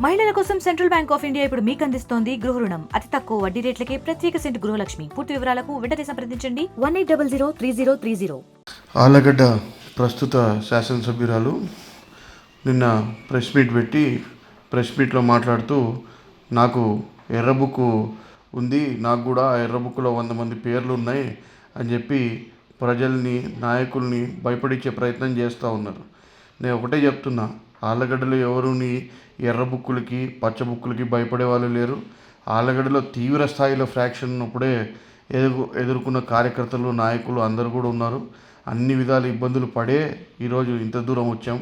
మహిళల కోసం central bank of India ఇప్పుడు మీకు అందిస్తోంది గృహ రుణం. అతి తక్కువ వడ్డీ రేట్లకే ప్రత్యేక సెంటు గృహలక్ష్మి. పూర్తి వివరాలకు వెంటనే సంప్రదించండి 18003030. ఆళ్లగడ్డ ప్రస్తుత శాసనసభ్యురాలు నిన్న ప్రెస్ మీట్ పెట్టి ప్రెస్ మీట్లో మాట్లాడుతూ నాకు ఎర్ర బుక్ ఉంది, నాకు కూడా ఆ ఎర్ర బుక్లో 100 మంది పేర్లు ఉన్నాయి అని చెప్పి ప్రజల్ని నాయకుల్ని భయపడించే ప్రయత్నం చేస్తూ ఉన్నారు. నేను ఒకటే చెప్తున్నా, ఆళ్లగడ్డలో ఎవరుని ఎర్ర బుక్కులకి పచ్చ బుక్కులకి భయపడే వాళ్ళు లేరు. ఆళ్లగడ్డలో తీవ్ర స్థాయిలో ఫ్రాక్షన్ ఉన్నప్పుడే ఎదుర్కొన్న కార్యకర్తలు నాయకులు అందరూ కూడా ఉన్నారు. అన్ని విధాల ఇబ్బందులు పడే ఈరోజు ఇంత దూరం వచ్చాం.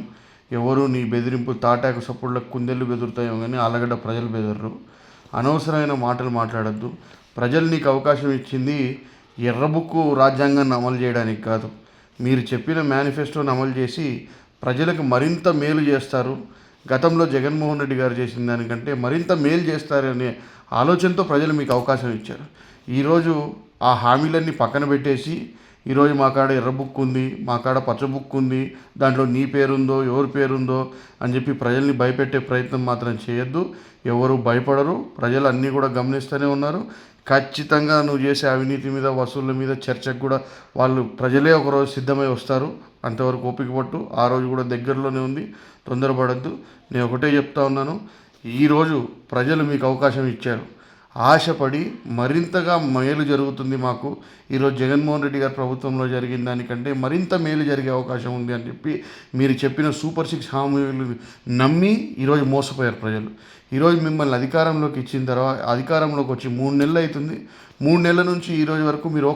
ఎవరు నీ బెదిరింపు తాటాకు సపోర్ట్ల కుందెళ్ళు బెదురుతాయో కానీ ఆళ్లగడ్డ ప్రజలు బెదరరు. అనవసరమైన మాటలు మాట్లాడద్దు. ప్రజలు నీకు అవకాశం ఇచ్చింది ఎర్ర బుక్కు రాజ్యాంగాన్ని అమలు చేయడానికి కాదు, మీరు చెప్పిన మేనిఫెస్టోని అమలు చేసి ప్రజలకు మరింత మేలు చేస్తారు. గతంలో జగన్మోహన్ రెడ్డి గారు చేసిన దానికంటే మరింత మేలు చేస్తారనే ఆలోచనతో ప్రజలు మీకు అవకాశం ఇచ్చారు. ఈరోజు ఆ హామీలన్నీ పక్కన పెట్టేసి ఈరోజు మా కాడ ఎర్ర బుక్ ఉంది, మా కాడ పచ్చ బుక్ ఉంది, దాంట్లో నీ పేరుందో ఎవరి పేరుందో అని చెప్పి ప్రజల్ని భయపెట్టే ప్రయత్నం మాత్రం చేయొద్దు. ఎవరు భయపడరు, ప్రజలు అన్నీ కూడా గమనిస్తూనే ఉన్నారు. ఖచ్చితంగా నువ్వు చేసే అవినీతి మీద వసూళ్ళ మీద చర్చకు కూడా వాళ్ళు ప్రజలే ఒకరోజు సిద్ధమై వస్తారు. అంతవరకు ఓపిక పట్టు. ఆ రోజు కూడా దగ్గరలోనే ఉంది, తొందరపడద్దు. నేను ఒకటే చెప్తా ఉన్నాను, ఈరోజు ప్రజలు మీకు అవకాశం ఇచ్చారు. ఆశపడి మరింతగా మేలు జరుగుతుంది మాకు. ఈరోజు జగన్మోహన్ రెడ్డి గారి ప్రభుత్వంలో జరిగిన దానికంటే మరింత మేలు జరిగే అవకాశం ఉంది అని చెప్పి మీరు చెప్పిన సూపర్ 6 హామీలు నమ్మి ఈరోజు మోసపోయారు ప్రజలు. ఈరోజు మిమ్మల్ని అధికారంలోకి ఇచ్చిన తర్వాత అధికారంలోకి వచ్చి 3 నెలలు అవుతుంది. 3 నెలల నుంచి ఈరోజు వరకు మీరు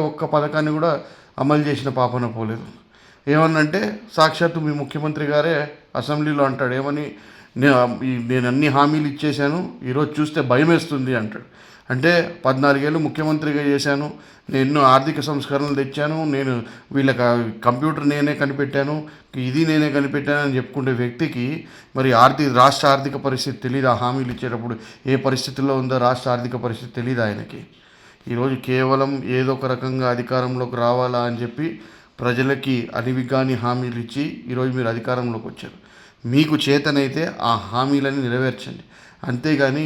ఒక్క పథకాన్ని కూడా అమలు చేసిన పాపన పోలేదు. ఏమన్నంటే సాక్షాత్తు మీ ముఖ్యమంత్రి గారే అసెంబ్లీలో అంటాడు, ఏమని, నేను అన్ని హామీలు ఇచ్చేశాను, ఈరోజు చూస్తే భయం వేస్తుంది అంటాడు. అంటే 14 ఏళ్ళు ముఖ్యమంత్రిగా చేశాను, నేను ఎన్నో ఆర్థిక సంస్కరణలు తెచ్చాను, నేను వీళ్ళకి కంప్యూటర్ నేనే కనిపెట్టాను, ఇది నేనే కనిపెట్టాను అని చెప్పుకునే వ్యక్తికి మరి రాష్ట్ర ఆర్థిక పరిస్థితి తెలియదు. ఆ హామీలు ఇచ్చేటప్పుడు ఏ పరిస్థితుల్లో ఉందో రాష్ట్ర ఆర్థిక పరిస్థితి తెలియదు ఆయనకి. ఈరోజు కేవలం ఏదో ఒక రకంగా అధికారంలోకి రావాలా అని చెప్పి ప్రజలకి అనివిగాని హామీలు ఇచ్చి ఈరోజు మీరు అధికారంలోకి వచ్చారు. మీకు చేతనైతే ఆ హామీలని నెరవేర్చండి. అంతేగాని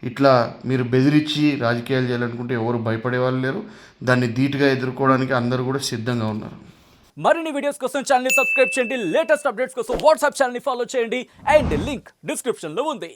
ఇట్లా మీరు బెదిరించి రాజకీయాలు చేయాలనుకుంటే ఎవరు భయపడే వాళ్ళు లేరు. దాన్ని ధీటుగా ఎదుర్కోవడానికి అందరూ కూడా సిద్ధంగా ఉన్నారు. మరిన్ని వీడియోస్ కోసం ఛానల్ ని సబ్స్క్రైబ్ చేయండి. లేటెస్ట్ అప్డేట్స్ కోసం వాట్సాప్ ఛానల్ ని ఫాలో చేయండి. అండ్ లింక్ డిస్క్రిప్షన్ లో ఉంది.